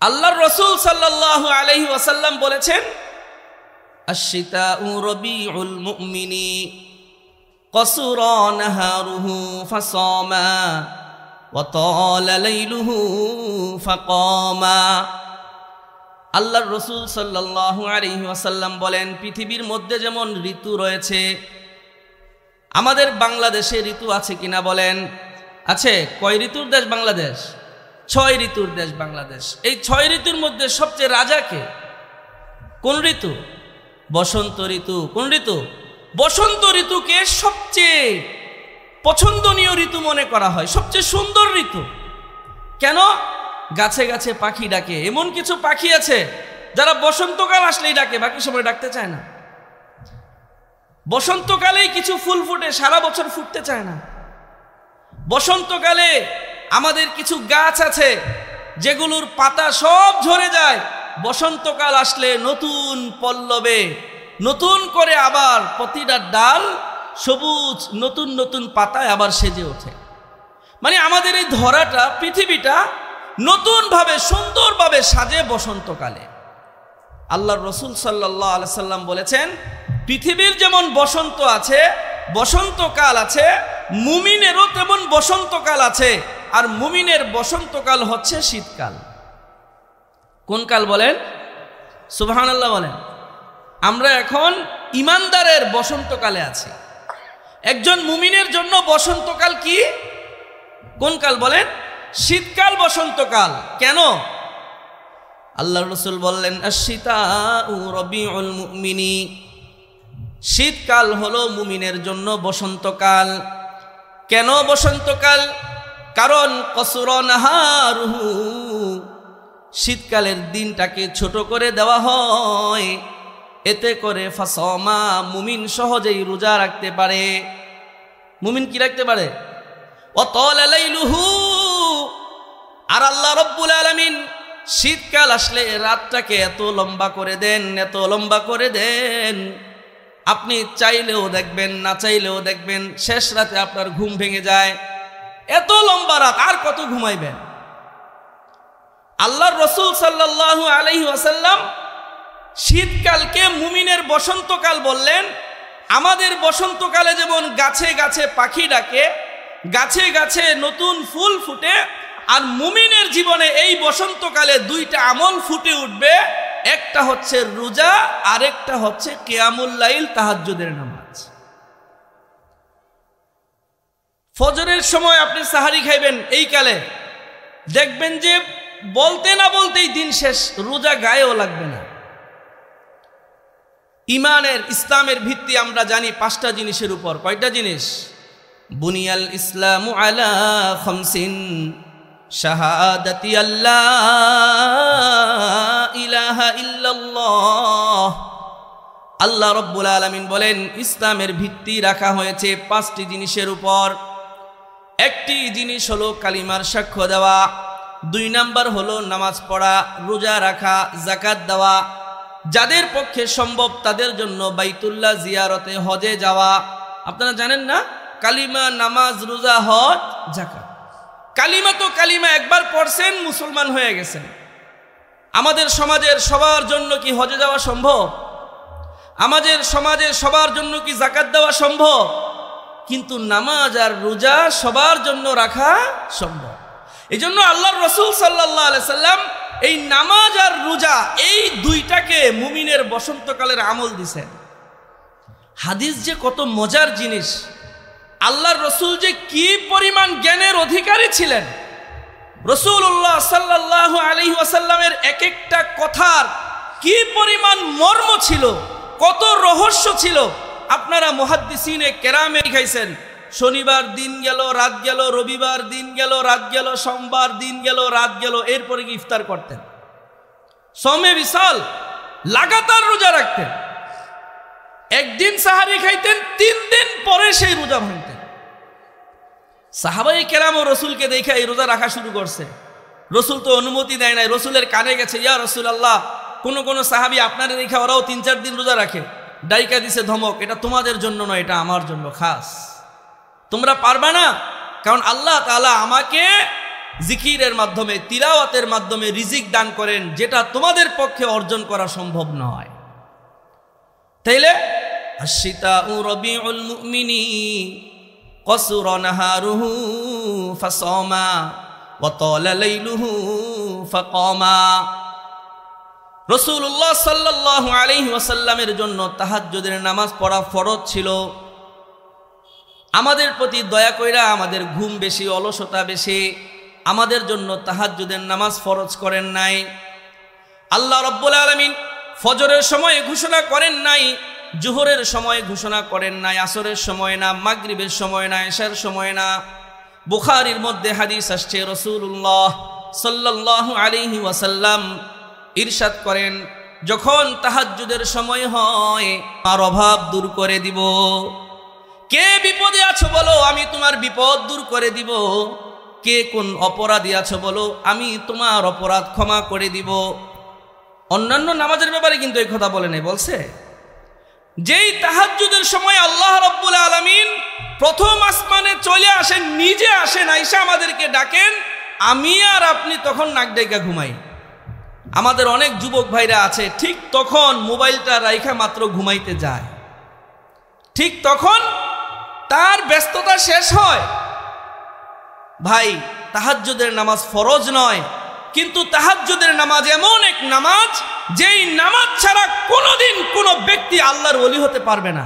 আল্লাহর রাসূল সাল্লাল্লাহু আলাইহি ওয়াসাল্লাম বলেছেন, আশ-শিতাউ রবিউল মুমিনি কসুরা নাহারুহু ফাসামা ওয়া তালা লাইলুহু ফাকামা। আল্লাহর রাসূল সাল্লাল্লাহু আলাইহি ওয়াসাল্লাম বলেন, পৃথিবীর মধ্যে যেমন ঋতু রয়েছে, আমাদের বাংলাদেশে ঋতু আছে কিনা বলেন? আছে। কয় ঋতুর দেশ বাংলাদেশ? 6 ঋতুর দেশ বাংলাদেশ। এই 6 ঋতুর মধ্যে সবচেয়ে রাজা কে? কোন ঋতু? বসন্ত ঋতু। কোন ঋতু? বসন্ত ঋতুকে সবচেয়ে পছন্দনীয় ঋতু মনে করা হয়, সবচেয়ে সুন্দর ঋতু। কেন? গাছে গাছে পাখি ডাকে। এমন কিছু পাখি আছে যারা বসন্তকাল আসলেই ডাকে, বাকি সময় ডাকতে চায় না। বসন্তকালেই কিছু ফুল ফুটে, সারা বছর ফুটতে চায় না। বসন্তকালে আমাদের কিছু গাছ আছে যেগুলোর পাতা সব ঝরে যায়, বসন্তকাল আসলে নতুন পল্লবে নতুন করে আবার প্রতিটা ডাল সবুজ নতুন নতুন পাতায় আবার সেজে ওঠে। মানে আমাদের এই ধরাটা, পৃথিবীটা নতুনভাবে সুন্দরভাবে সাজে বসন্তকালে। আল্লাহর রাসূল সাল্লাল্লাহু আলাইহি সাল্লাম বলেছেন, পৃথিবীর যেমন বসন্ত আছে, বসন্তকাল আছে, মুমিনেরও তেমন বসন্তকাল আছে। আর মুমিনের বসন্তকাল হচ্ছে শীতকাল। কোন কাল বলেন? সুবহানাল্লাহ বলেন। আমরা এখন ইমানদারের বসন্তকালে আছি। একজন মুমিনের জন্য বসন্তকাল কি? কোন কাল বলেন? শীতকাল, বসন্তকাল। কেন? আল্লাহর রাসূল বললেন, আশ-শিতাউ রবিউল মুমিনি, শীতকাল হলো মুমিনের জন্য বসন্তকাল। কেন বসন্তকাল? কারণ কসুরা নাহারুহু, শীতকালের দিনটাকে ছোট করে দেওয়া হয়, এতে করে ফাসামা, মুমিন সহজেই রোজা রাখতে পারে। মুমিন কি রাখতে পারে? ওয়া তালা লাইলুহু, আর আল্লাহ রাব্বুল আলামিন শীতকাল আসলে রাতটাকে এত লম্বা করে দেন, এত লম্বা করে দেন, আপনি চাইলেও দেখবেন, না চাইলেও দেখবেন শেষ রাতে আপনার ঘুম ভেঙে যায়। এত লম্বা রাত, আর কত ঘুমাইবেন? আল্লাহর রাসূল সাল্লাল্লাহু আলাইহি ওয়াসাল্লাম শীতকালকে মুমিনের বসন্তকাল বললেন। আমাদের বসন্তকালে যেমন গাছে গাছে পাখি ডাকে, গাছে গাছে নতুন ফুল ফুটে, আর মুমিনের জীবনে এই বসন্তকালে 2টা আমল ফুটে উঠবে। একটা হচ্ছে রোজা, আরেকটা হচ্ছে কিয়ামুল লাইল, তাহাজ্জুদের নামাজ। ফজরের সময় আপনি সাহারি খাইবেন, এই কালে দেখবেন যে বলতে না বলতেই দিন শেষ, রোজা গায়েও লাগবে না। ইমানের, ইসলামের ভিত্তি আমরা জানি 5টা জিনিসের উপর। কয়টা জিনিস? বুনিয়াল ইসলামু আলা খামসিন, শাহাদাতি আল্লাহ ইলাহা ইল্লাল্লাহ। আল্লাহ রাব্বুল আলামিন বলেন, ইসলামের ভিত্তি রাখা হয়েছে 5টি জিনিসের উপর। একটি জিনিস হলো কালিমার সাক্ষ্য দেওয়া, 2 নাম্বার হলো নামাজ পড়া, রোজা রাখা, যাকাত দেওয়া। যাদের পক্ষে সম্ভব তাদের জন্য বাইতুল্লাহ জিয়ারতে, হজে যাওয়া। আপনারা জানেন না, কালিমা, নামাজ, রোজা, হজ, যাকাত। কালিমা তো কালিমা, একবার পড়ছেন মুসলমান হয়ে গেছেন। আমাদের সমাজের সবার জন্য কি হজে যাওয়া সম্ভব? আমাদের সমাজের সবার জন্য কি যাকাত দেওয়া সম্ভব? কিন্তু নামাজ আর রোজা সবার জন্য রাখা সম্ভব। এই জন্য আল্লাহর রাসূল সাল্লাল্লাহু আলাইহি সাল্লাম এই নামাজ আর রোজা, এই 2টাকে মুমিনের বসন্তকালের আমল দিছেন। হাদিস যে কত মজার জিনিস! আল্লাহর রাসূল যে কি পরিমাণ জ্ঞানের অধিকারী ছিলেন! রাসূলুল্লাহ সাল্লাল্লাহু আলাইহি ওয়াসাল্লামের এক একটা কথার কি পরিমাণ মর্ম ছিল, কত রহস্য ছিল! আপনারা মুহাদ্দিসিনে কেরামে লিখাইছেন, শনিবার দিন গেল, রাত গেল, রবিবার দিন গেল, রাত গেল, সোমবার দিন গেল, রাত গেল, এরপরে কি ইফতার করতেন। সওমে বিসাল, লাগাতার রোজা রাখতেন। একদিন সাহারি খাইতেন, 3 দিন পরে সেই রোজা ভাঙতেন। সাহাবায়ে কেরাম ও রসুলকে দেখে এই রোজা রাখা শুরু করছে। রসুল তো অনুমতি দেয় নাই, রসুলের কানে গেছে, ইয়া রাসূলুল্লাহ, কোন কোন সাহাবী আপনারা দেখে ওরাও 3-4 দিন রোজা রাখে। ডাইকা দিছে ধমক, এটা তোমাদের জন্য নয়, এটা আমার জন্য খাস। তোমরা পারবা না, কারণ আল্লাহ তাআলা আমাকে জিকিরের মাধ্যমে, তিলাওয়াতের মাধ্যমে রিজিক দান করেন, যেটা তোমাদের পক্ষে অর্জন করা সম্ভব নয়। তাইলে আশিতাউ রবিউল মুমিনিন কসুরা নাহারুহু ফাসামা ওয়া তালা লাইলুহু ফাকামা। রাসূলুল্লাহ সাল্লাল্লাহু আলাইহি ওয়াসাল্লামের জন্য তাহাজ্জুদের নামাজ পড়া ফরজ ছিল। আমাদের প্রতি দয়া কইরা আমাদের ঘুম বেশি, অলসতা বেশি, আমাদের জন্য তাহাজ্জুদের নামাজ ফরজ করেন নাই। আল্লাহ রাব্বুল আলামিন ফজরের সময় ঘোষণা করেন নাই, জোহরের সময় ঘোষণা করেন নাই, আসরের সময় না, মাগরিবের সময় না, এশার সময় না। বুখারীর মধ্যে হাদিস আসছে, রাসূলুল্লাহ সাল্লাল্লাহু আলাইহি ওয়াসাল্লাম ইরশাদ করেন, যখন তাহাজ্জুদের সময় হয় আর অভাব দূর করে দিব। কে বিপদে আছো বলো, আমি তোমার বিপদ দূর করে দিব। কে কোন অপরাধী আছো বলো, আমি তোমার অপরাধ ক্ষমা করে দিব। অন্যান্য নামাজের ব্যাপারে কিন্তু এই কথা বলে নাই, বলছে যেই তাহাজ্জুদের সময় আল্লাহ রাব্বুল আলামিন প্রথম আসমানে চলে আসেন, নিজে আসেন, আইসা আমাদেরকে ডাকেন, আমি আর আপনি তখন নাক ডাইকা ঘুমাই। আমাদের অনেক যুবক ভাইরা আছে, ঠিক তখন মোবাইলটা রাইখা মাত্র ঘুমাইতে যায়, ঠিক তখন তার ব্যস্ততা শেষ হয়। ভাই, তাহাজ্জুদের নামাজ ফরজ নয়, কিন্তু তাহাজ্জুদের নামাজ এমন এক নামাজ, যেই নামাজ ছাড়া কোনোদিন কোনো ব্যক্তি আল্লাহর ওলি হতে পারবে না,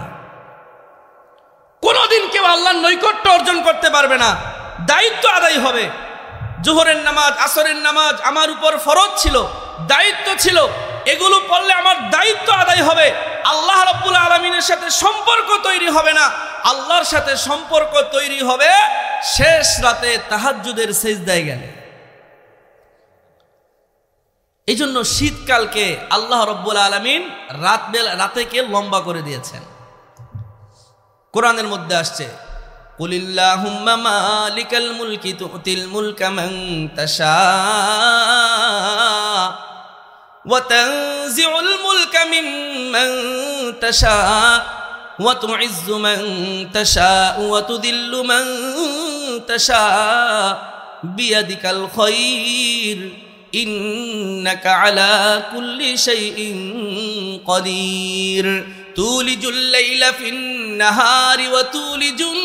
কোনোদিন কেউ আল্লাহর নৈকট্য অর্জন করতে পারবে না। দায়িত্ব আদায় হবে। জোহরের নামাজ, আসরের নামাজ আমার উপর ফরজ ছিল, দায়িত্ব ছিল, এগুলো পড়লে আমার দায়িত্ব আদায় হবে। আল্লাহ রাব্বুল আলামিনের সাথে সম্পর্ক তৈরি হবে না, আল্লাহর সাথে সম্পর্ক তৈরি হবে শেষ রাতে তাহাজ্জুদের সিজদায় গেলে। এই জন্য শীতকালকে আল্লাহ রাব্বুল আলামিন রাতেকে লম্বা করে দিয়েছেন। কোরআনের মধ্যে আসছে, কুলিল্লাহুম্মা মালিকাল মুলকি তুতিল মুলকা মান তাশা ওয়া তানজিউল মুলকা মিম্মান তাশা ওয়া তুইজ্জু মান তাশা ওয়া তুদিল্লু মান তাশা বিয়াদিকাল খায়র ইন্নাকা আলা কুল্লি শাইইন কাদির তুলিজুল লাইলা ফিন নাহারি ওয়া তুলিজুন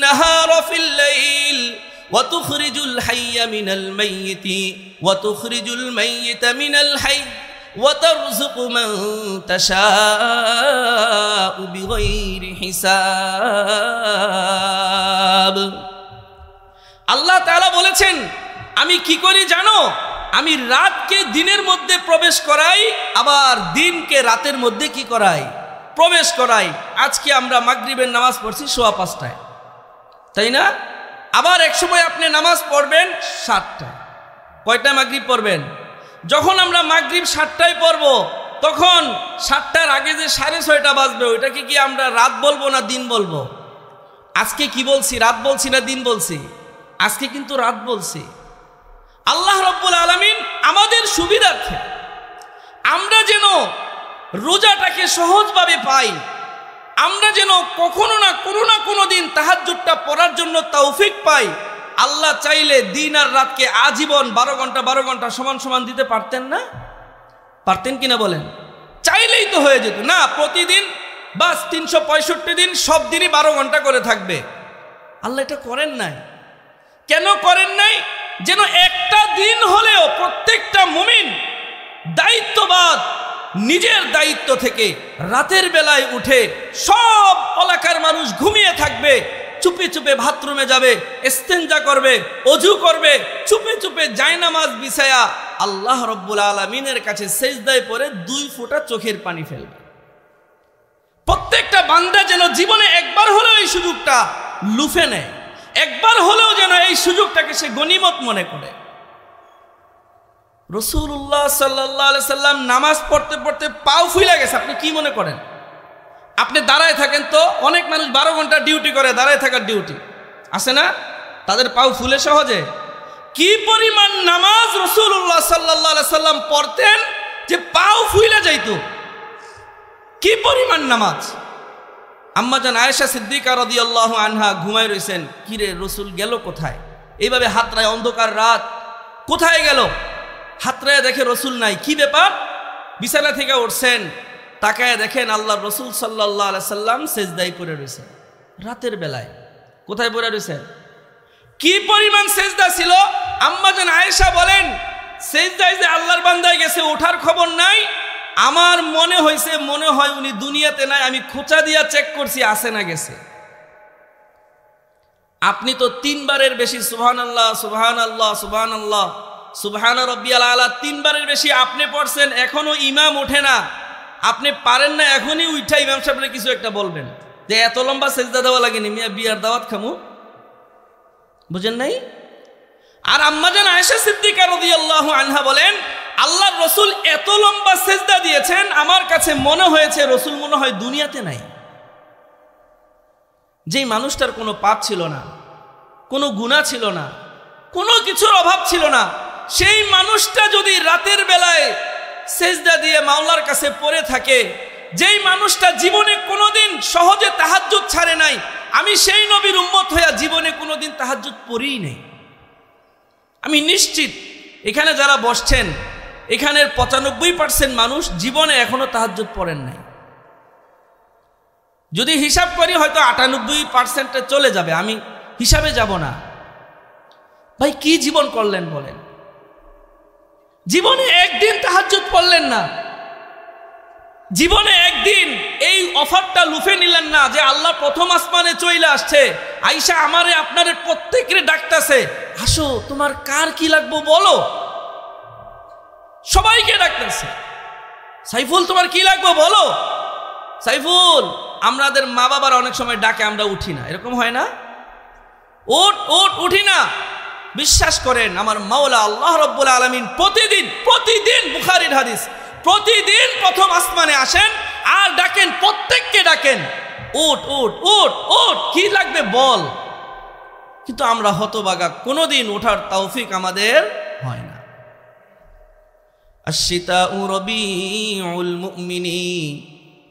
নাহারা ফিল লাইল ওয়া তুখরিজুল হাইয়া মিনাল মাইয়িতি ওয়া তুখরিজুল মাইয়িতা মিনাল হাইয়্যি ওয়া তারযুকু মান তাশাউ বিগাইরি হিসাব। আল্লাহ তাআলা বলেছেন, আমি কি করি জানো? আমি রাতকে দিনের মধ্যে প্রবেশ করাই, আবার দিনকে রাতের মধ্যে কি করাই? প্রবেশ করাই। আজকে আমরা মাগরিবের নামাজ পড়ছি 5:15, তাই না? আবার এক সময় আপনি নামাজ পড়বেন 7টায়। কয়টায় মাগরিব পড়বেন? যখন আমরা মাগরিব 7টায় পড়ব, তখন 7টার আগে যে 6:30 বাজবে, ওইটাকে কি আমরা রাত বলবো না দিন বলবো? আজকে কি বলছি, রাত বলছি না দিন বলছি? আজকে কিন্তু রাত বলছি। আল্লাহ রাব্বুল আলামিন আমাদের সুবিধার্থে আমরা যেন রোজাটাকে সহজভাবে পাই, আমরা যেন কখনো না কোনো দিন তাহাজ্জুদটা পড়ার জন্য তৌফিক পাই। আল্লাহ চাইলে দিন আর রাতকে আজীবন 12 ঘন্টা সমান সমান দিতে পারতেন না? পারতেন কিনা বলেন? চাইলেই তো হয়ে যেত না। প্রতিদিন বাস 365 দিন সব দিনই 12 ঘন্টা করে থাকবে। আল্লাহ এটা করেন নাই। কেন করেন নাই? যেন একটা দিন হলেও প্রত্যেকটা মুমিন দায়িত্ববাদ, নিজের দায়িত্ব থেকে রাতের বেলায় উঠে, সব এলাকার মানুষ ঘুমিয়ে থাকবে, চুপে চুপে বাথরুমে যাবে, ইস্তেঞ্জা করবে, ওযু করবে, চুপে চুপে জায়নামাজ বিছায়া আল্লাহ রাব্বুল আলামিনের কাছে সিজদায় পড়ে 2 ফোঁটা চোখের পানি ফেলবে। প্রত্যেকটা বান্দা যেন জীবনে একবার হলেও এই সুযোগটা লুফে নেয়, একবার হলেও যেন এই সুযোগটাকে সে গনিমত মনে করে। রাসূলুল্লাহ সাল্লাল্লাহু আলাইহি সাল্লাম নামাজ পড়তে পড়তে পাও ফুলে গেছে। আপনি কি মনে করেন? আপনি দাঁড়ায় থাকেন তো, অনেক মানুষ 12 ঘন্টা ডিউটি করে, দাঁড়ায় থাকার ডিউটি আছে না, তাদের পাও ফুলে সহজে। কি পরিমাণ নামাজ রাসূলুল্লাহ সাল্লাল্লাহু আলাইহি সাল্লাম পড়তেন যে পাও ফুলে যাইত! কি পরিমাণ নামাজ! আম্মা জান আয়েশা সিদ্দিকা রাদিয়াল্লাহু আনহা ঘুমায় রইছেন। কিরে, রাসূল গেল কোথায়? এইভাবে হাতড়ায়, অন্ধকার রাত, কোথায় গেল? হাতড়ায় দেখে রসুল নাই। কি ব্যাপার? বিছানা থেকে উঠছেন, তাকায় দেখেন আল্লাহর রসুল সাল্লাল্লাহু আলাইহি সাল্লাম সেজদায় পড়ে রয়েছেন। রাতের বেলায় কোথায় পড়ে রয়েছেন? কি পরিমাণ সেজদা ছিল! আম্মা জান আয়েশা বলেন, সেজদায় যে আল্লাহর বান্দায় গেছে, ওঠার খবর নাই। আমার মনে হয় উনি দুনিয়াতে নাই। আমি খোঁচা দিয়া চেক করছি, আসে না গেছে। আপনি তো 3 বারের বেশি সুবহানাল্লাহ, সুবহানাল্লাহ, সুবহানাল্লাহ, সুবহান রাব্বিয়াল আলা 3 বারের বেশি আপনি পড়ছেন, এখনো ইমাম ওঠে না। আপনি পারেন না এখনই উঠা ইমাম সাহেবের কিছু একটা বলবেন যে এত লম্বা সেজদা দেওয়া লাগেনি, মিয়া বিয়ার দাওয়াত খামু, বুঝেন নাই? আর আম্মা জান আয়েশা সিদ্দিকা রাদিয়াল্লাহু আনহা বলেন, আল্লাহর রসুল এত লম্বা সেজদা দিয়েছেন, আমার কাছে মনে হয়েছে রসুল মনে হয় দুনিয়াতে নাই। যেই মানুষটার কোনো পাপ ছিল না, কোনো গুনাহ ছিল না, কোনো কিছুর অভাব ছিল না, সেই মানুষটা যদি রাতের বেলায় সেজদা দিয়ে মাওলার কাছে পড়ে থাকে, যেই মানুষটা জীবনে কোনোদিন সহজে তাহাজ্জুদ ছাড়ে নাই, আমি সেই নবীর উম্মত হইয়া জীবনে কোনোদিন তাহাজ্জুদ পড়িই নাই। আমি নিশ্চিত এখানে যারা বসছেন, এখানের 95% মানুষ জীবনে এখনো তাহাজ্জুদ পড়েন নাই। যদি হিসাব করি হয়তো 98%-এ চলে যাবে, আমি হিসাবে যাব না। ভাই কি জীবন করলেন বলেন? জীবনে একদিন তাহাজ্জুদ পড়লেন না, জীবনে একদিন এই অফারটা লুফে নিলেন না যে আল্লাহ প্রথম আসমানে চলে আসছে, আইসা আমারে আপনারে প্রত্যেকের ডাকতেছে, আসো তোমার কার কি লাগবে বলো। সবাইকে ডাকতেছে, সাইফুল তোমার কি লাগবে বলো। সাইফুল, আমাদের মা বাবার অনেক সময় ডাকে, আমরা উঠি না, এরকম হয় না? উঠি না। বিশ্বাস করেন আমার মাওলা আল্লাহ রাব্বুল আলামিন প্রতিদিন বুখারীর হাদিস, প্রতিদিন প্রথম আসমানে আসেন আর ডাকেন, প্রত্যেককে ডাকেন, উঠ উঠ উঠ উঠ, কি লাগবে বল। কিন্তু আমরা হতভাগা, কোনোদিন ওঠার তৌফিক আমাদের হয় না। আশ-শিতাউ রবিউল মুমিনি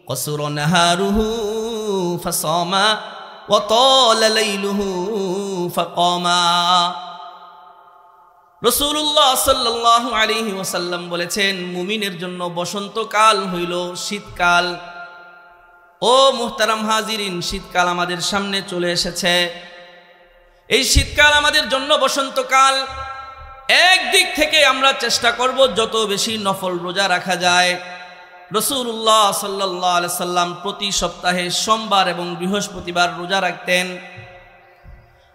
কসরা নাহারুহু ফাসামা ওয়া তালা লাইলুহু ফাকামা। রাসূলুল্লাহ সাল্লাল্লাহু আলাইহি ওয়াসাল্লাম বলেছেন, মুমিনের জন্য বসন্তকাল হইল শীতকাল। ও মুহতারাম হাজিরিন, শীতকাল আমাদের সামনে চলে এসেছে। এই শীতকাল আমাদের জন্য বসন্তকাল। একদিক থেকে আমরা চেষ্টা করব যত বেশি নফল রোজা রাখা যায়। রাসূলুল্লাহ সাল্লাল্লাহু আলাইহি সাল্লাম প্রতি সপ্তাহে সোমবার এবং বৃহস্পতিবার রোজা রাখতেন।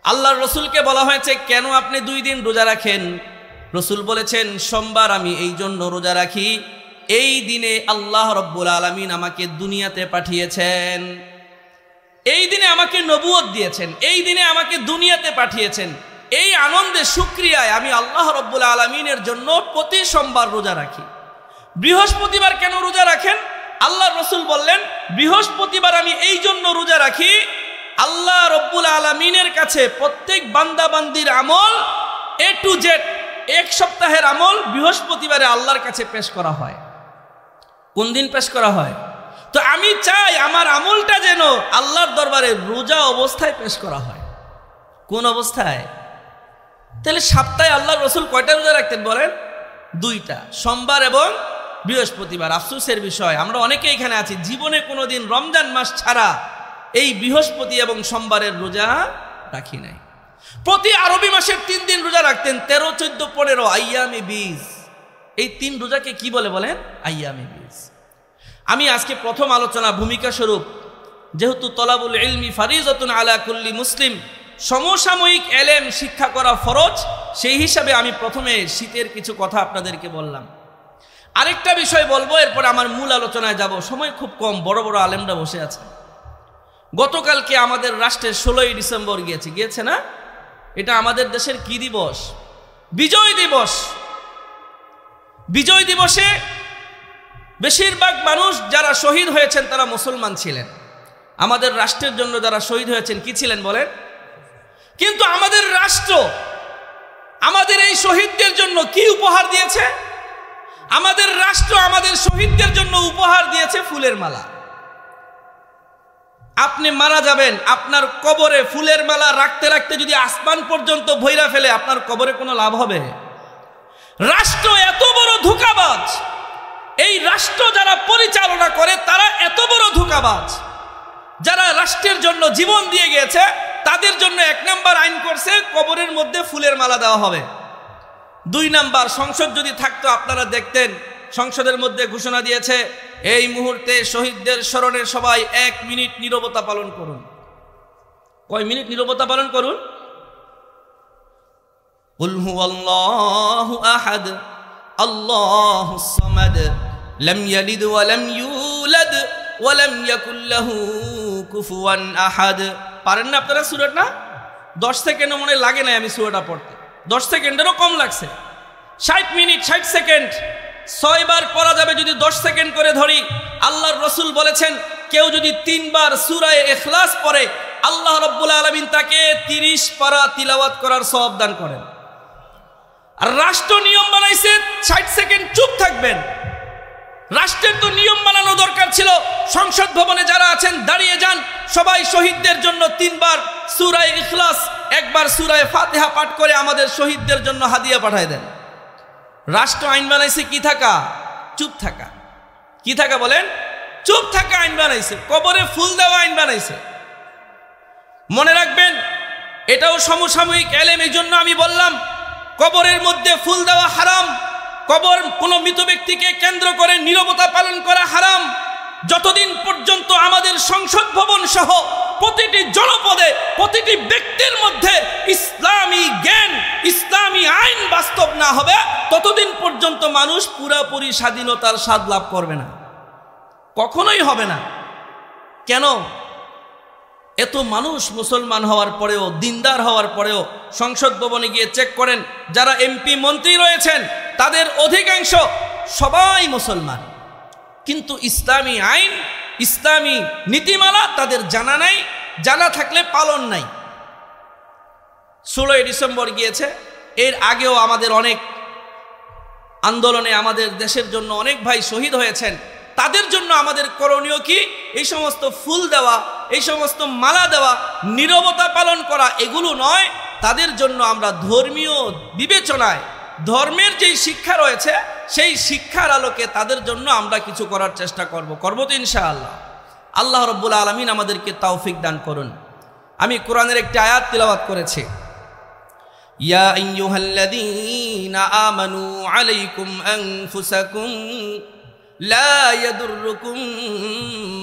আল্লাহর রসুলকে বলা হয়েছে, কেন আপনি 2 দিন রোজা রাখেন? রসুল বলেছেন, সোমবার আমি এই জন্য রোজা রাখি, এই দিনে আল্লাহ রব্বুল আলামিন আমাকে দুনিয়াতে পাঠিয়েছেন, এই দিনে আমাকে নবুয়ত দিয়েছেন, এই দিনে আমাকে দুনিয়াতে পাঠিয়েছেন। এই আনন্দে শুকরিয়ায় আমি আল্লাহ রব্বুল আলামিনের জন্য প্রতি সোমবার রোজা রাখি। বৃহস্পতিবার কেন রোজা রাখেন? আল্লাহর রসুল বললেন, বৃহস্পতিবার আমি এই জন্য রোজা রাখি, আল্লাহ রব্বুল আলামিনের কাছে প্রত্যেক বান্দা বান্দির আমল A to Z, 1 সপ্তাহের আমল বৃহস্পতিবারে আল্লাহর কাছে পেশ করা হয়। কোন দিন পেশ করা হয়? তো আমি চাই আমার আমলটা যেন আল্লাহর দরবারে রোজা অবস্থায় পেশ করা হয়। কোন অবস্থায়? তাহলে সপ্তাহে আল্লাহর রসুল কয়টা রোজা রাখতেন বলেন? 2টা, সোমবার এবং বৃহস্পতিবার। আফসোসের বিষয়, আমরা অনেকে এখানে আছি জীবনে কোনোদিন রমজান মাস ছাড়া এই বৃহস্পতি এবং সোমবারের রোজা রাখি নাই। প্রতি আরবি মাসের 3 দিন রোজা রাখতেন, 13, 14, 15 আইয়ামে বীজ। এই 3 রোজাকে কি বলে বলেন? আইয়ামে বীজ। আমি আজকে প্রথম আলোচনা ভূমিকা স্বরূপ, যেহেতু তলাবুল ইলমি ফারিজাতুন আলা কুল্লি মুসলিম, সমসাময়িক এলেম শিক্ষা করা ফরজ, সেই হিসাবে আমি প্রথমে শীতের কিছু কথা আপনাদেরকে বললাম। আরেকটা বিষয় বলবো, এরপর আমার মূল আলোচনায় যাব। সময় খুব কম, বড় বড় আলেমরা বসে আছে। গতকালকে আমাদের রাষ্ট্রের 16ই ডিসেম্বর গিয়েছে না? এটা আমাদের দেশের কি দিবস? বিজয় দিবস। বিজয় দিবসে বেশিরভাগ মানুষ যারা শহীদ হয়েছেন তারা মুসলমান ছিলেন। আমাদের রাষ্ট্রের জন্য যারা শহীদ হয়েছেন কি ছিলেন বলেন? কিন্তু আমাদের রাষ্ট্র আমাদের এই শহীদদের জন্য কি উপহার দিয়েছে? আমাদের রাষ্ট্র আমাদের শহীদদের জন্য উপহার দিয়েছে ফুলের মালা। আপনি মারা যাবেন, আপনার কবরে ফুলের মালা রাখতে রাখতে যদি আসমান পর্যন্ত ভৈরা ফেলে, আপনার কবরে কোনো লাভ হবে? রাষ্ট্র এত বড় ধোঁকাবাজ, এই রাষ্ট্র যারা পরিচালনা করে তারা এত বড় ধোঁকাবাজ। যারা রাষ্ট্রের জন্য জীবন দিয়ে গিয়েছে তাদের জন্য 1 নাম্বার আইন করছে কবরের মধ্যে ফুলের মালা দেওয়া হবে। 2 নাম্বার, সংসদ যদি থাকতো আপনারা দেখতেন সংসদের মধ্যে ঘোষণা দিয়েছে এই মুহূর্তে শহীদদের স্মরণে সবাই 1 মিনিট নীরবতা পালন করুন। কয় মিনিট নীরবতা পালন করুন? কুল হুয়াল্লাহু আহাদ আল্লাহুস সামাদ লাম ইয়ালিদ ওয়া লাম ইউলাদ ওয়া লাম ইয়াকুল লাহু কুফুয়ান আহাদ। পারেন না আপনারা সূরাটা? 10 সেকেন্ড মনে লাগে না আমি সূরাটা পড়তে, 10 সেকেন্ডেরও কম লাগছে। 60 মিনিট 60 সেকেন্ড 6 বার পড়া যাবে যদি 10 সেকেন্ড করে ধরি। আল্লাহর রাসূল বলেছেন কেউ যদি 3 বার সূরা ইখলাস পড়ে আল্লাহ রাব্বুল আলামিন তাকে 30 পারা তিলাওয়াত করার সওয়াব দান করেন। আর রাষ্ট্র নিয়ম বানাইছে 60 সেকেন্ড চুপ থাকবেন। রাষ্ট্রের তো নিয়ম বানানো দরকার ছিল, সংসদ ভবনে যারা আছেন দাঁড়িয়ে যান, সবাই শহীদদের জন্য 3 বার সূরা ইখলাস, 1 বার সূরা ফাতিহা পাঠ করে আমাদের শহীদদের জন্য হাদিয়া পাঠায় দেন। রাষ্ট্র আইন বানাইছে কি থাকা? চুপ থাকা। কি থাকা বলেন? চুপ থাকা আইন বানাইছে। কবরে ফুল দেওয়া আইন বানাইছে। মনে রাখবেন এটাও সমসাময়িক এলেম, এই জন্য আমি বললাম কবরের মধ্যে ফুল দেওয়া হারাম, কবর কোনো মৃত ব্যক্তিকে কেন্দ্র করে নীরবতা পালন করা হারাম। যতদিন পর্যন্ত আমাদের সংসদ ভবন সহ প্রতিটি জনপদে প্রতিটি ব্যক্তির মধ্যে ইসলামী জ্ঞান ইসলামী আইন বাস্তব না হবে ততদিন পর্যন্ত মানুষ পুরোপুরি স্বাধীনতার স্বাদ লাভ করবে না, কখনোই হবে না। কেন? এত মানুষ মুসলমান হওয়ার পরেও, দিনদার হওয়ার পরেও সংসদ ভবনে গিয়ে চেক করেন যারা এমপি মন্ত্রী রয়েছেন তাদের অধিকাংশ সবাই মুসলমান, কিন্তু ইসলামী আইন ইসলামী নীতিমালা তাদের জানা নাই, জানা থাকলে পালন নাই। 16ই ডিসেম্বর গিয়েছে, এর আগেও আমাদের অনেক আন্দোলনে আমাদের দেশের জন্য অনেক ভাই শহীদ হয়েছেন। তাদের জন্য আমাদের করণীয় কি? এই সমস্ত ফুল দেওয়া, এই সমস্ত মালা দেওয়া, নীরবতা পালন করা এগুলো নয়। তাদের জন্য আমরা ধর্মীয় বিবেচনায় ধর্মের যেই শিক্ষা রয়েছে সেই শিক্ষার আলোকে তাদের জন্য আমরা কিছু করার চেষ্টা করব তো ইনশাআল্লাহ। আল্লাহ রাব্বুল আলামিন আমাদেরকে তৌফিক দান করুন। আমি কোরআনের একটি আয়াত তিলাওয়াত করেছি, ইয়া আইয়ুহাল্লাযীনা আমানু আলাইকুম আনফুসাকুম লা ইয়াদুররুকুম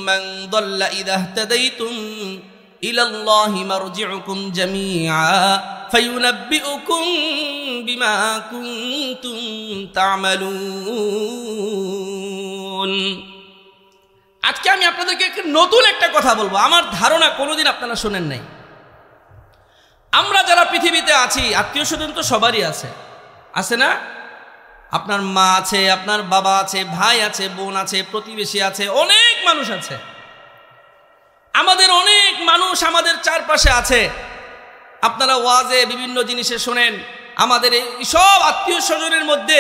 মান দাল্লা ইযা ইহতাদাইতুম ইলাল্লাহি মারজিউকুম জামিআ ফায়ুনাব্বিউকুম বিমা কুনতুম তা'মালুন। আজকে আমি আপনাদেরকে নতুন একটা কথা বলবো, আমার ধারণা কোনোদিন আপনারা শোনেন নাই। আমরা যারা পৃথিবীতে আছি, আত্মীয় স্বজন তো সবারই আছে, আছে না? আপনার মা আছে, আপনার বাবা আছে, ভাই আছে, বোন আছে, প্রতিবেশী আছে, অনেক মানুষ আছে। আমাদের অনেক মানুষ আমাদের চারপাশে আছে। আপনারা ওয়াজে বিভিন্ন জিনিসে শোনেন। আমাদের এই সব আত্মীয় স্বজনের মধ্যে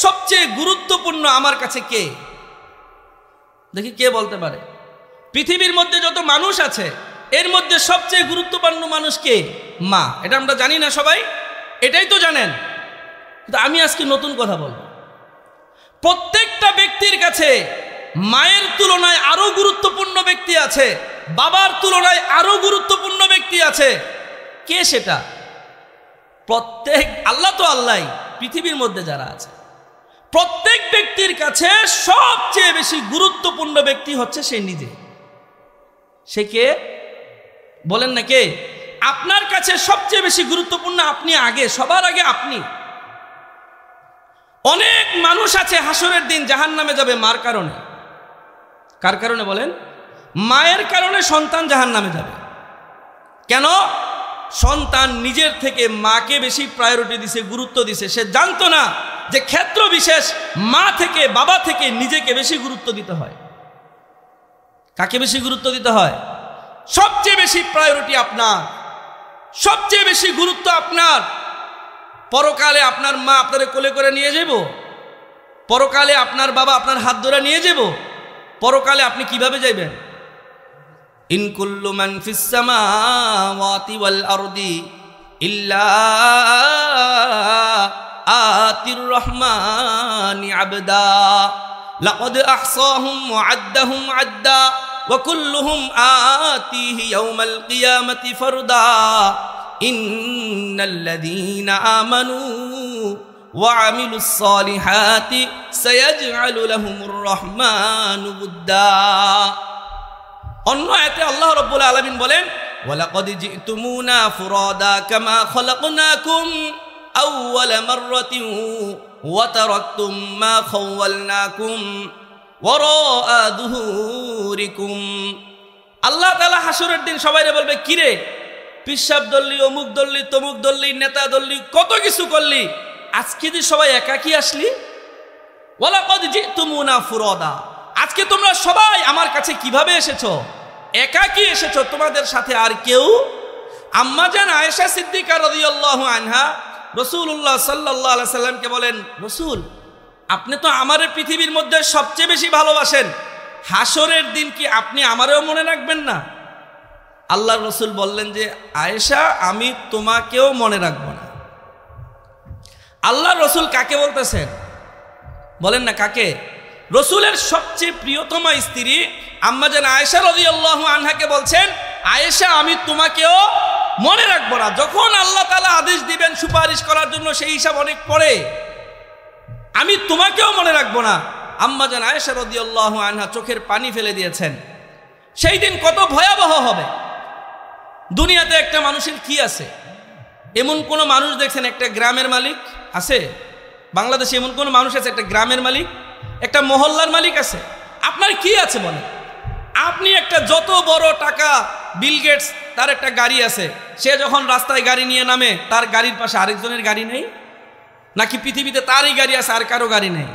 সবচেয়ে গুরুত্বপূর্ণ আমার কাছে কে? দেখি কে বলতে পারে? পৃথিবীর মধ্যে যত মানুষ আছে এর মধ্যে সবচেয়ে গুরুত্বপূর্ণ মানুষ কে? মা। এটা আমরা জানি না সবাই? এটাই তো জানেন। কিন্তু আমি আজকে নতুন কথা বলবো। প্রত্যেকটা ব্যক্তির কাছে মায়ের তুলনায় আরো গুরুত্বপূর্ণ ব্যক্তি আছে, বাবার তুলনায় আরো গুরুত্বপূর্ণ ব্যক্তি আছে। কে সেটা? প্রত্যেক আল্লাহ তো আল্লাহ, পৃথিবীর মধ্যে যারা আছে প্রত্যেক ব্যক্তির কাছে সবচেয়ে বেশি গুরুত্বপূর্ণ ব্যক্তি হচ্ছে সে নিজে। সে কে বলেন না? কে? আপনার কাছে সবচেয়ে বেশি গুরুত্বপূর্ণ আপনি, আগে, সবার আগে আপনি। অনেক মানুষ আছে হাসরের দিন জাহান্নামে যাবে মার কারণে। কার কারণে বলেন? মায়ের কারণে সন্তান জাহান্নামে যাবে। কেন? সন্তান নিজের থেকে মাকে বেশি প্রায়োরিটি দিছে, গুরুত্ব দিছে। সে জানতো না যে ক্ষেত্র বিশেষ মা থেকে, বাবা থেকে নিজেকে বেশি গুরুত্ব দিতে হয়। কাকে বেশি গুরুত্ব দিতে হয়? সবচেয়ে বেশি প্রায়োরিটি আপনার, সবচেয়ে বেশি গুরুত্ব আপনার। পরকালে আপনার মা আপনারে কোলে করে নিয়ে যাব, পরকালে আপনার বাবা আপনার হাত ধরে নিয়ে যাব, পরকালে আপনি কিভাবে যাবেন? ইন কুল্লু মান ফিস সামাওয়াতি ওয়াল আরদি ইল্লা আতির রহমানি আবদা লাকাদ আহসাহুম ওয়া আদ্দাহুম আদ্দা ওয়া কুল্লুহুম আতিহি ইয়াওমাল কিয়ামাতি ফারদা ইন্নাল্লাযীনা আমানু ওয়া আমিলুস সালিহাতি সায়াজআলু লাহুমুর রহমানু উদ্দা। অন্য আয়াতে আল্লাহ রাব্বুল আলামিন বলেন ওয়ালাকাদ জিতুমুনা ফুরাদা কামা খলাকনাকুম আউওয়ালা মাররাতিন ওয়া তারাকতুম মা খাওয়ালনাকুম ওয়ারাআ যুহুরিকুম। আল্লাহ তাআলা হাসরের দিন সবাইরে বলবে, কিরে পিশাব দল্লি, অমুক দল্লি, তমুক দল্লি, নেতা দল্লি, কত কিছু করলি, আজকে যে সবাই একাকী আসলি। ওয়ালাকাদ জিতুমুনা ফুরাদা, আজকে তোমরা সবাই আমার কাছে কিভাবে এসেছো? একাকী এসেছো, তোমাদের সাথে আর কেউ। আম্মা জান আয়েশা সিদ্দিকা রাদিয়াল্লাহু আনহা রাসূলুল্লাহ সাল্লাল্লাহু আলাইহি সাল্লামকে বলেন, রাসূল আপনি তো আমারে পৃথিবীর মধ্যে সবচেয়ে বেশি ভালোবাসেন, হাসরের দিন কি আপনি আমারেও মনে রাখবেন না? আল্লাহর রাসূল বললেন যে আয়েশা, আমি তোমাকেও মনে রাখবো না। আল্লাহর রাসূল কাকে বলতেছেন বলেন না, কাকে? রসুলের সবচেয়ে প্রিয়তমা স্ত্রী আম্মা জান আয়েশা রাদিয়াল্লাহু আনহাকে বলছেন, আয়েশা আমি তোমাকেও মনে রাখবো না। যখন আল্লাহ তাআলা আদেশ দিবেন সুপারিশ করার জন্য, সেই হিসাব অনেক পরে, আমি তোমাকেও মনে রাখবো না। আম্মা জান আয়েশা রাদিয়াল্লাহু আনহা চোখের পানি ফেলে দিয়েছেন। সেই দিন কত ভয়াবহ হবে। দুনিয়াতে একটা মানুষের কি আছে? এমন কোন মানুষ দেখছেন একটা গ্রামের মালিক আছে? বাংলাদেশে এমন কোন মানুষ আছে একটা গ্রামের মালিক, একটা মহল্লার মালিক আছে? আপনার কি আছে বলেন? আপনি একটা যত বড় টাকা, বিল গেটস তার একটা গাড়ি আছে, সে যখন রাস্তায় গাড়ি নিয়ে নামে তার গাড়ির পাশে আরেকজনের গাড়ি নেই? নাকি পৃথিবীতে তারই গাড়ি আছে আর কারো গাড়ি নেই?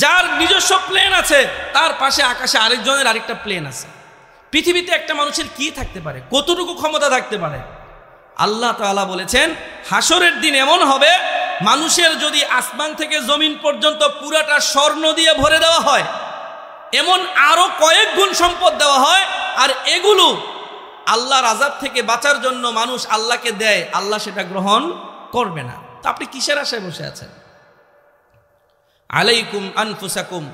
যার নিজস্ব প্লেন আছে তার পাশে আকাশে আরেকজনের আরেকটা প্লেন আছে। পৃথিবীতে একটা মানুষের কি থাকতে পারে? কতটুকু ক্ষমতা থাকতে পারে? আল্লাহ তাআলা বলেছেন হাসরের দিন এমন হবে, মানুষের যদি আসমান থেকে জমিন পর্যন্ত পুরাটা স্বর্ণ দিয়ে ভরে দেওয়া হয়, এমন আরো কয়েক গুণ সম্পদ দেওয়া হয়, আর এগুলো আল্লাহর আযাব থেকে বাঁচার জন্য মানুষ আল্লাহকে দেয়, আল্লাহ সেটা গ্রহণ করবে না। তো আপনি কিসের আশায় বসে আছেন? আলাইকুম আনফুসাকুম,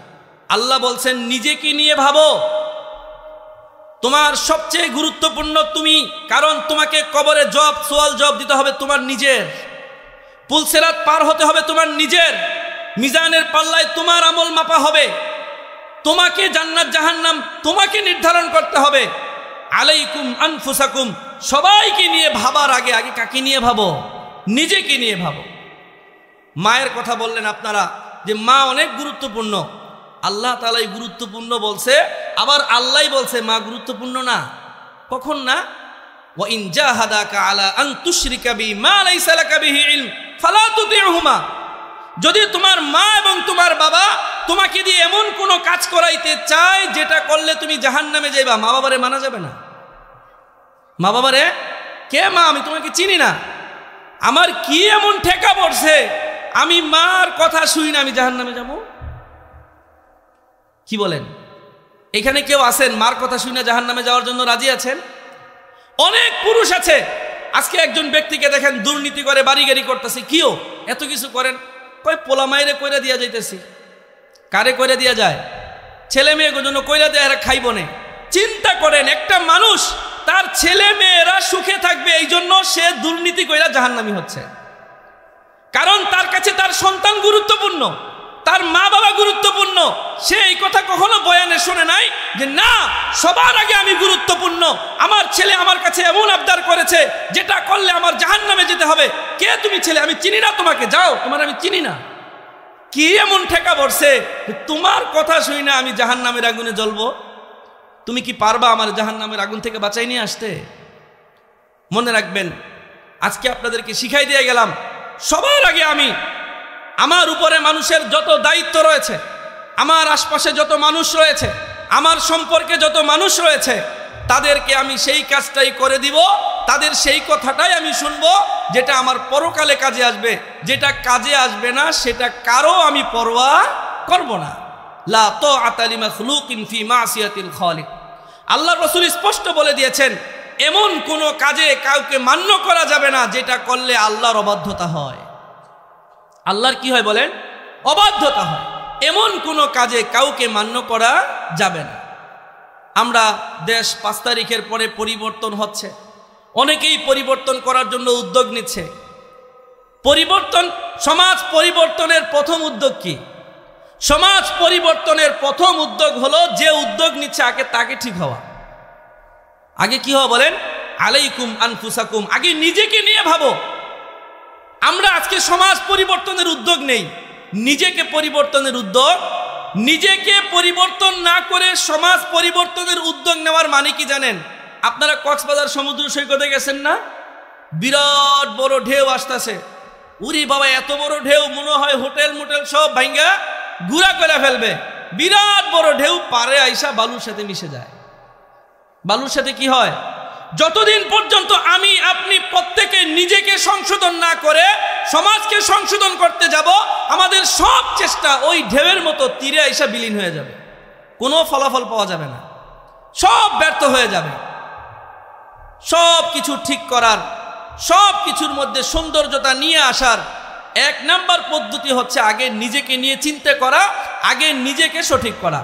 আল্লাহ বলছেন নিজেকে নিয়ে ভাবো। তোমার সবচেয়ে গুরুত্বপূর্ণ তুমি, কারণ তোমাকে কবরে সোয়াল জবাব দিতে হবে তোমার নিজের, পুলসিরাত পার হতে হবে তোমার নিজের, মিজানের পাল্লায় তোমার আমল মাপা হবে, তোমাকে জান্নাত জাহান্নাম তোমাকে নির্ধারণ করতে হবে। আলাইকুম আনফুসাকুম, সবাইকে নিয়ে ভাবার আগে আগে কাকে নিয়ে ভাবো? নিজেকে নিয়ে ভাবো। মায়ের কথা বললেন আপনারা যে মা অনেক গুরুত্বপূর্ণ, আল্লাহ তাআলাই গুরুত্বপূর্ণ বলছে, আবার আল্লাহই বলছে মা গুরুত্বপূর্ণ না। কখন না? ওয়া ইন জাহাদাকা আলা আন তুশরিকা বি মা লাইসা লাকা বিহি ইলম ফালা তুতিউহুমা, যদি তোমার মা এবং তোমার বাবা তোমাকে দিয়ে এমন কোনো কাজ করাইতে চায় যেটা করলে তুমি জাহান্নামে যাইবা, মা বাবারে মানা যাবে না। মা বাবারে, কে মা? আমি তোমাকে চিনি না, আমার কি এমন ঠেকা পড়ছে আমি মার কথা শুই না আমি জাহান্নামে যাব? কি বলেন? এখানে কেউ আছেন মার কথা শুনে জাহান্নামে যাওয়ার জন্য রাজি আছেন? অনেক পুরুষ আছে। আজকে একজন ব্যক্তিকে দেখেন দুর্নীতি করে, বাড়ি গাড়ি করতেছে, কিও এত কিছু করেন? কই পোলা মাইরে কইরা দিয়া যাইতেছি। কারে কইরা দিয়া যায়? ছেলে মেয়ের জন্য কইরা দেয়, এরা খাইব না। চিন্তা করেন, একটা মানুষ তার ছেলে মেয়েরা সুখে থাকবে এই জন্য সে দুর্নীতি কইরা জাহান্নামী হচ্ছে। কারণ তার কাছে তার সন্তান গুরুত্বপূর্ণ, তার মা বাবা গুরুত্বপূর্ণ। সে এই কথা কখনো বয়ানে শুনে নাই যে না, সবার আগে আমি গুরুত্বপূর্ণ, আমার ছেলে আমার কাছে এমন আবদার করেছে যেটা করলে আমার জাহান্নামে যেতে হবে। কে তুমি ছেলে? আমি চিনি না তোমাকে, যাও, তোমার আমি চিনি না। কি এমন ঠেকা পড়ছে তোমার কথা শুই না আমি জাহান্নামের আগুনে জ্বলবো? তুমি কি পারবা আমার জাহান্নামের আগুন থেকে বাঁচাই নিয়ে আসতে? মনে রাখবেন, আজকে আপনাদেরকে শিখাই দিয়ে গেলাম, সবার আগে আমি, আমার উপরে মানুষের যত দায়িত্ব রয়েছে, আমার আশপাশে যত মানুষ রয়েছে, আমার সম্পর্কে যত মানুষ রয়েছে, তাদেরকে আমি সেই কাজটাই করে দিব, তাদের সেই কথাটাই আমি শুনবো যেটা আমার পরকালে কাজে আসবে। যেটা কাজে আসবে না সেটা কারো আমি পরোয়া করব না। লা তাআতা লিমাখলুকিন ফি মাসিয়াতিল খালিক। আল্লাহ রাসূল স্পষ্ট বলে দিয়েছেন, এমন কোনো কাজে কাউকে মান্য করা যাবে না যেটা করলে আল্লাহর অবাধ্যতা হয়। আল্লাহর কি হয় বলেন? অবাধ্যতা হয়। এমন কোনো কাজে কাউকে মান্য করা যাবে না। আমরা দেশ 5 তারিখের পরে পরিবর্তন হচ্ছে, অনেকেই পরিবর্তন করার জন্য উদ্যোগ নিচ্ছে। পরিবর্তন, সমাজ পরিবর্তনের প্রথম উদ্যোগ কি? সমাজ পরিবর্তনের প্রথম উদ্যোগ হলো যে উদ্যোগ নিচ্ছে আগে তাকে ঠিক হওয়া। আগে কি হওয়া বলেন? আলাইকুম আনফুসাকুম, আগে নিজেকে নিয়ে ভাবো। আমরা আজকে সমাজ পরিবর্তনের উদ্যোগ নেই, নিজেকে পরিবর্তনের উদ্যোগ। নিজেকে পরিবর্তন না করে সমাজ পরিবর্তনের উদ্যোগ নেওয়ার মানে কি জানেন? আপনারা কক্সবাজার সমুদ্র সৈকতে গেছেন না? বিরাট বড় ঢেউ আসতেছে। উরি বাবা, এত বড় ঢেউ, মনে হয় হোটেল মোটেল সব ভাঙ্গা গুড়া করে ফেলবে। বিরাট বড় ঢেউ পারে আইসা বালুর সাথে মিশে যায়। বালুর সাথে কি হয়? যতদিন পর্যন্ত আমি আপনি প্রত্যেকে নিজেকে সংশোধন না করে সমাজকে সংশোধন করতে যাব, আমাদের সব চেষ্টা ওই ঢেউয়ের মতো তীরে আইসা বিলীন হয়ে যাবে, কোনো ফলাফল পাওয়া যাবে না, সব ব্যর্থ হয়ে যাবে। সব কিছু ঠিক করার, সব কিছুর মধ্যে সৌন্দর্যতা নিয়ে আসার 1 নাম্বার পদ্ধতি হচ্ছে আগে নিজেকে নিয়ে চিন্তা করা, আগে নিজেকে সঠিক করা।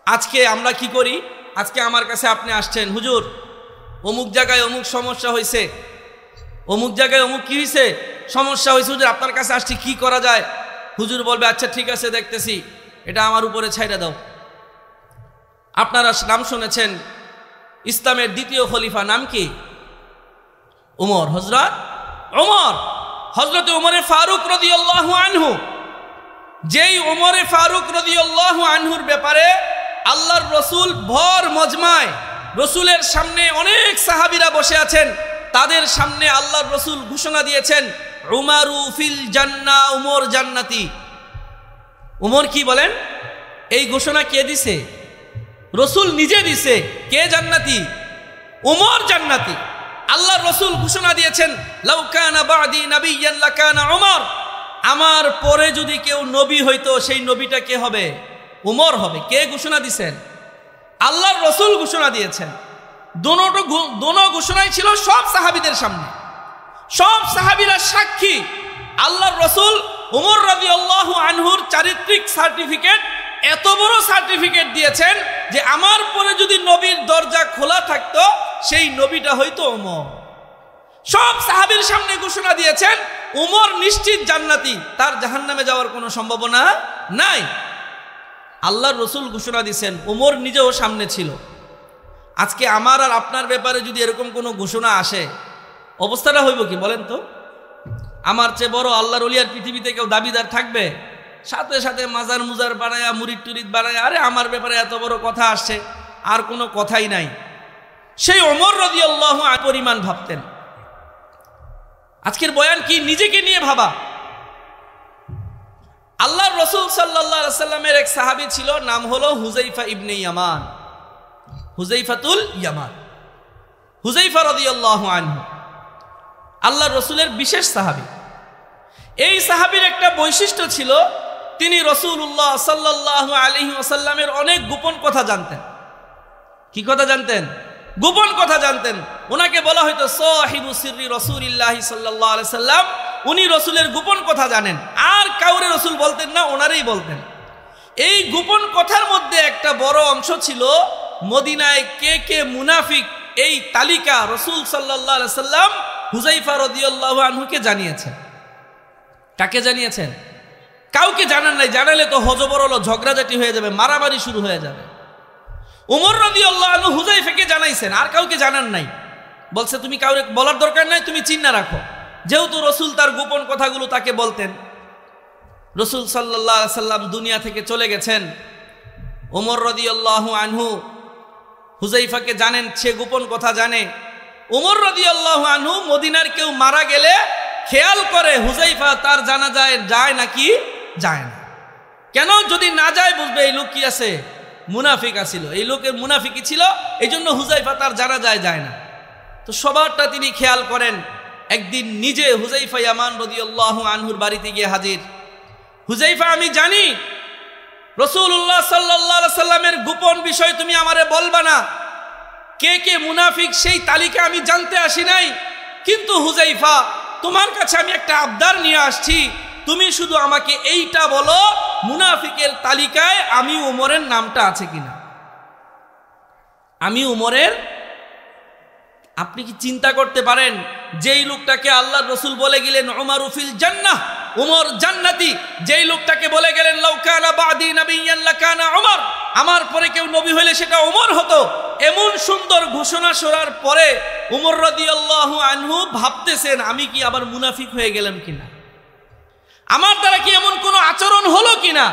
আজকে আমরা কি করি? আজকে আমার কাছে আপনি আসছেন, হুজুর অমুক জায়গায় অমুক সমস্যা হয়েছে, অমুক জায়গায় অমুক কি হয়েছে, সমস্যা হয়েছে, হুজুর আপনার কাছে আসছি, কি করা যায়? হুজুর বলবে আচ্ছা ঠিক আছে দেখতেছি, এটা আমার উপরে ছাইড়া দাও। আপনারা নাম শুনেছেন ইসলামের 2য় খলিফা, নাম কি? উমর। হযরত উমর, হযরত উমরে ফারুক রাদিয়াল্লাহু আনহু। যেই উমরে ফারুক রাদিয়াল্লাহু আনহুর ব্যাপারে আল্লাহর রসুল ভর মজমায়, রসুলের সামনে অনেক সাহাবীরা বসে আছেন, তাদের সামনে আল্লাহর রসুল ঘোষণা দিয়েছেন, উমারু ফিল জান্নাহ, উমর জান্নাতি। উমর কি বলেন? এই ঘোষণা কে দিছে? রসুল নিজে দিছে। কে জান্নাতি? উমর জান্নাতি। আল্লাহর রসুল ঘোষণা দিয়েছেন, লাউ কানা বাদি নাবিয়্যান লাকানা উমর, আমার পরে যদি কেউ নবী হইতো সেই নবীটা কে হবে? উমর হবে। কে ঘোষণা দিয়েছেন? আল্লাহর রসুল ঘোষণা দিয়েছেন। দোনো ঘোষণাই ছিল সব সাহাবীদের সামনে, সব সাহাবীরা সাক্ষী। আল্লাহর রসুল উমর রাদিয়াল্লাহু আনহুর চারিত্রিক সার্টিফিকেট, এত বড় সার্টিফিকেট দিয়েছেন যে আমার পরে যদি নবীর দরজা খোলা থাকতো সেই নবীটা হইতো উমর। সব সাহাবীর সামনে ঘোষণা দিয়েছেন উমর নিশ্চিত জান্নাতি, তার জাহান্নামে যাওয়ার কোনো সম্ভাবনা নাই। আল্লাহর রসুল ঘোষণা দিয়েছেন, উমর নিজেও সামনে ছিল। আজকে আমার আর আপনার ব্যাপারে যদি এরকম কোনো ঘোষণা আসে, অবস্থাটা হইব কি বলেন তো? আমার চেয়ে বড় আল্লাহর ওলি আর পৃথিবীতে কেউ দাবিদার থাকবে? সাথে সাথে মাজার মুজার বানায়া, মুরিদ টুরিদ বানায়া, আরে আমার ব্যাপারে এত বড় কথা আসছে, আর কোনো কথাই নাই। সেই ওমর রাদিয়াল্লাহু আনহু পরিমাণ ভাবতেন। আজকের বয়ান কি? নিজেকে নিয়ে ভাবা। আল্লাহর রসুল সাল্লাল্লাহু আলাইহি সাল্লামের এক সাহাবী ছিল, নাম হলো হুযায়ফা ইবনে ইয়ামান, হুযায়ফাতুল ইয়ামান। হুযায়ফা রাদিয়াল্লাহু আনহু আল্লাহর রসুলের বিশেষ সাহাবী। এই সাহাবীর একটা বৈশিষ্ট্য ছিল, তিনি রাসূলুল্লাহ সাল্লাল্লাহু আলাইহি ওয়াসাল্লামের অনেক গোপন কথা জানতেন। কি কথা জানতেন? গোপন কথা জানতেন। ওনাকে বলা হয়তো সাহিবু সিররি রাসূলিল্লাহি সাল্লাল্লাহু আলাইহি সাল্লাম। উনি রসুলের গোপন কথা জানেন, আর কাউরে রসুল বলতেন না, ওনারই বলতেন। এই গোপন কথার মধ্যে একটা বড় অংশ ছিল মদিনায় কে কে মুনাফিক, এই তালিকা রসুল সাল্লাল্লাহু আলাইহি সাল্লাম হুযায়ফা রাদিয়াল্লাহু আনহুকে জানিয়েছেন। কাকে জানিয়েছেন? কাউকে জানান নাই। জানালে তো হযবরল ঝগড়াঝাটি হয়ে যাবে, মারামারি শুরু হয়ে যাবে। উমর রাদিয়াল্লাহু আনহু হুযায়ফাকে জানাইছেন, আর কাউকে জানান নাই। বলছে তুমি কাউকে বলার দরকার নাই, তুমি চিন্না রাখো। যেহেতু রসুল তার গোপন কথাগুলো তাকে বলতেন। রসুল সাল্লাল্লাহু আলাইহি সাল্লাম দুনিয়া থেকে চলে গেছেন। উমর রাদিয়াল্লাহু আনহু হুযায়ফাকে জানেন, সে গোপন কথা জানে। উমর রাদিয়াল্লাহু আনহু মদিনার কেউ মারা গেলে খেয়াল করে হুযায়ফা তার জানাজায় যায় নাকি যায় না। কেন? যদি না যায় বুঝবে এই লোক কি আছে, মুনাফিক আছিল, এই লোকের মুনাফিকই ছিল, এই জন্য হুযায়ফা তার জানাজায় যায় না। তো সবারটা তিনি খেয়াল করেন। একদিন নিজে হুযায়ফা ইয়ামান রাদিয়াল্লাহু আনহুর বাড়িতে গিয়ে হাজির। হুযায়ফা, আমি জানি রাসূলুল্লাহ সাল্লাল্লাহু আলাইহি সাল্লামের গোপন বিষয় তুমি আমারে বলবা না। কে কে মুনাফিক সেই তালিকা আমি জানতে আসি নাই, কিন্তু হুযাইফা তোমার কাছে আমি একটা আবদার নিয়ে আসছি, তুমি শুধু আমাকে এইটা বলো, মুনাফিকের তালিকায় আমি উমরের নামটা আছে কিনা। আমি উমরের, আপনি কি চিন্তা করতে পারেন যেই লোকটাকে আল্লাহর রাসূল বলে গেলেন উমারু ফিল জান্নাহ, উমর জান্নাতি, যেই লোকটাকে বলে গেলেন লাউ কানা বাদি নাবিয়্যান লাকানা উমর, আমার পরে কেউ নবী হইলে সেটা উমর হতো, এমন সুন্দর ঘোষণা শোনার পরে উমর রাদিয়াল্লাহু আনহু ভাবতেছেন আমি কি আবার মুনাফিক হয়ে গেলাম কিনা, আমার দ্বারা কি এমন কোনো আচরণ হলো কিনা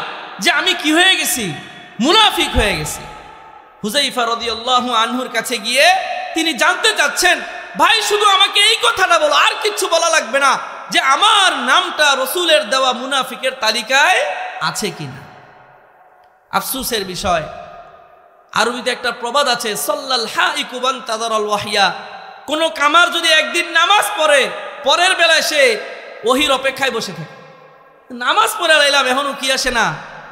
যে আমি কি হয়ে গেছি, মুনাফিক হয়ে গেছি। হুযাইফা রাদিয়াল্লাহু আনহুর কাছে গিয়ে তিনি জানতে চাচ্ছেন, ভাই শুধু আমাকে এই কথাটা বলো, আর কিছু বলা লাগবে না, যে আমার নামটা রাসূলের দেওয়া মুনাফিকের তালিকায় আছে কিনা। আফসোসের বিষয়, আরবিতে একটা প্রবাদ আছে, সাল্লাল হাইকু বান তাদারাল ওয়াহিয়া, কোন কামার যদি একদিন নামাজ পড়ে পরের বেলায় সে ওহির অপেক্ষায় বসে থাকে। নামাজ পড়ে লাইলাম এখনো কি আসে না,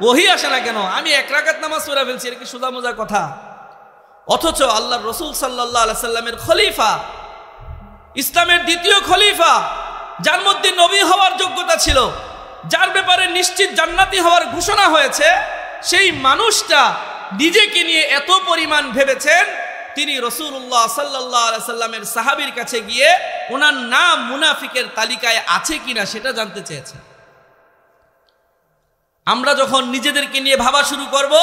ওহি আসে না কেন, আমি এক রাকাত নামাজ পড়ে ফেলছি, এটা কি সোজা মোজা কথা। অথচ আল্লাহর রাসূল সাল্লাল্লাহু আলাইহি সাল্লামের খলিফা, ইসলামের দ্বিতীয় খলিফা, যার মধ্যে নবী হওয়ার যোগ্যতা ছিল, যার ব্যাপারে নিশ্চিত জান্নাতি হওয়ার ঘোষণা হয়েছে, সেই মানুষটা নিজেকে নিয়ে এত পরিমাণ ভেবেছেন, তিনি রাসূলুল্লাহ সাল্লাল্লাহু আলাইহি সাল্লামের সাহাবীর কাছে গিয়ে ওনার নাম মুনাফিকের তালিকায় আছে কিনা সেটা জানতে চেয়েছেন। আমরা যখন নিজেদেরকে নিয়ে ভাবা শুরু করব,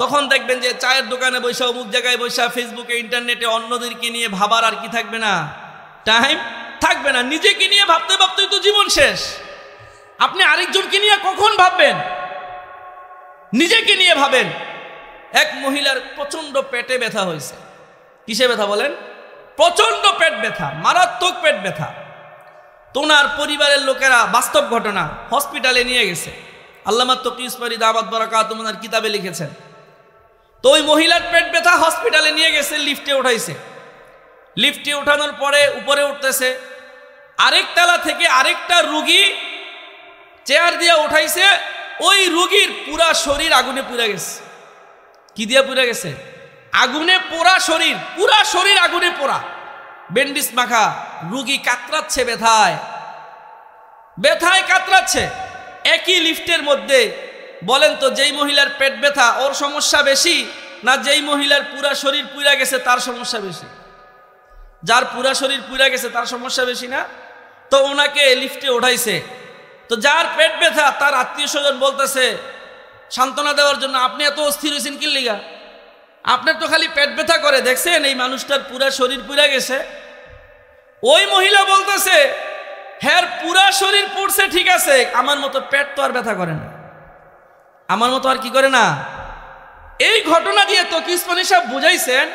তখন দেখবেন যে চায়ের দোকানে বসে, অমুক জায়গায় বসে, ফেসবুকে ইন্টারনেটে অন্যদেরকে নিয়ে ভাবার আর কি থাকবে না, টাইম থাকবে না। নিজেকে নিয়ে ভাবতে ভাবতেই তো জীবন শেষ। আপনি আরেকজনকে নিয়ে কখন ভাববেন? নিজেকে নিয়ে ভাবেন। এক মহিলার প্রচন্ড পেটে ব্যথা হয়েছে। কিসে ব্যথা বলেন? প্রচন্ড পেট ব্যথা, মারাত্মক পেট ব্যথা। তো ওনার পরিবারের লোকেরা, বাস্তব ঘটনা, হসপিটালে নিয়ে গেছে। আল্লামা তকি ইসমাইলি দামাত বারাকাতুহু ওনার কিতাবে লিখেছেন। তো ওই মহিলার পেট ব্যথা, হসপিটালে নিয়ে গেছে, লিফটে উঠাইছে। লিফটে উঠানোর পরে উপরে উঠতেছে, আরেক তলা থেকে আরেকটা রুগী চেয়ার দিয়ে উঠাইছে। ওই রুগীর পুরা শরীর আগুনে পুড়ে গেছে। কি দিয়ে পুড়ে গেছে? আগুনে পোড়া শরীর, পুরা শরীর আগুনে পোড়া, ব্যান্ডেজ মাখা। রুগী কাতরাচ্ছে ব্যথায়, ব্যথায় কাতরাচ্ছে। একই লিফটের মধ্যে বলেন তো, যেই মহিলার পেট ব্যথা ওর সমস্যা বেশি, না যেই মহিলার পুরা শরীর পুড়ে গেছে তার সমস্যা বেশি? যার পুরা শরীর পুড়ে গেছে তার সমস্যা বেশি না? তো ওনাকে লিফটে উঠাইছে। তো যার পেট ব্যথা, তার আত্মীয় স্বজন বলতেছে সান্ত্বনা দেওয়ার জন্য, আপনি এত অস্থির হয়েছেন কি লিগা? আপনার তো খালি পেট ব্যথা করে, দেখছেন এই মানুষটার পুরা শরীর পুড়ে গেছে। ওই মহিলা বলতেছে, হ্যাঁ পুরা শরীর পুড়ছে ঠিক আছে, আমার মতো পেট তো আর ব্যথা করে না, আমার মতো আর কি করে না। এই ঘটনা দিয়ে তকি উসমানী সাহেব বুঝাইছেন,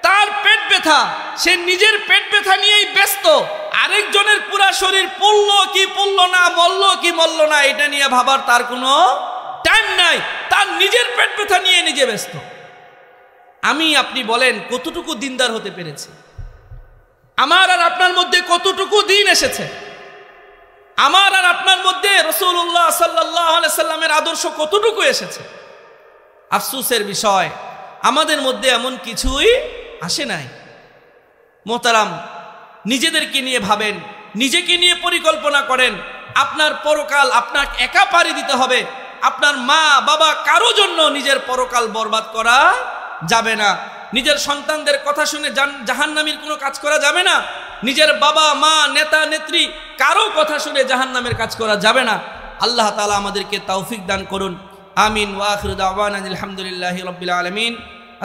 তার পেট ব্যথা, সে নিজের পেট ব্যথা নিয়েই ব্যস্ত, আরেকজনের পুরা শরীর পুড়লো কি পুড়লো না, মরলো কি মরলো না, এটা নিয়ে ভাবার তার কোনো টাইম নাই। তার নিজের পেট ব্যথা নিয়ে নিজে ব্যস্ত। আমি আপনি বলেন কতটুকু দিনদার হতে পেরেছি? আমার আর আপনার মধ্যে কতটুকু দিন এসেছে? আমার আর আপনার মধ্যে রাসূলুল্লাহ সাল্লাল্লাহু আলাইহি সাল্লামের আদর্শ কতটুকু এসেছে? আফসোসের বিষয়, আমাদের মধ্যে এমন কিছুই আসে নাই। মোহতারাম, নিজেদেরকে নিয়ে ভাবেন, নিজেকে নিয়ে পরিকল্পনা করেন। আপনার পরকাল আপনার একা পাড়ি দিতে হবে। আপনার মা বাবা কারো জন্য নিজের পরকাল বরবাদ করা যাবে না। নিজের সন্তানদের কথা শুনে জাহান্নামীর কোনো কাজ করা যাবে না। নিজের বাবা মা নেতা নেত্রী কারো কথা শুনে জাহান্নামের কাজ করা যাবে না। আল্লাহ তাআলা আমাদেরকে তৌফিক দান করুন। আমিন। ওয়া আখিরু দাওয়ানা আলহামদুলিল্লাহি রাব্বিল আলামিন।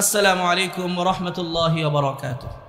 আসসালামু আলাইকুম ওয়া রাহমাতুল্লাহি ওয়া বারাকাতুহু।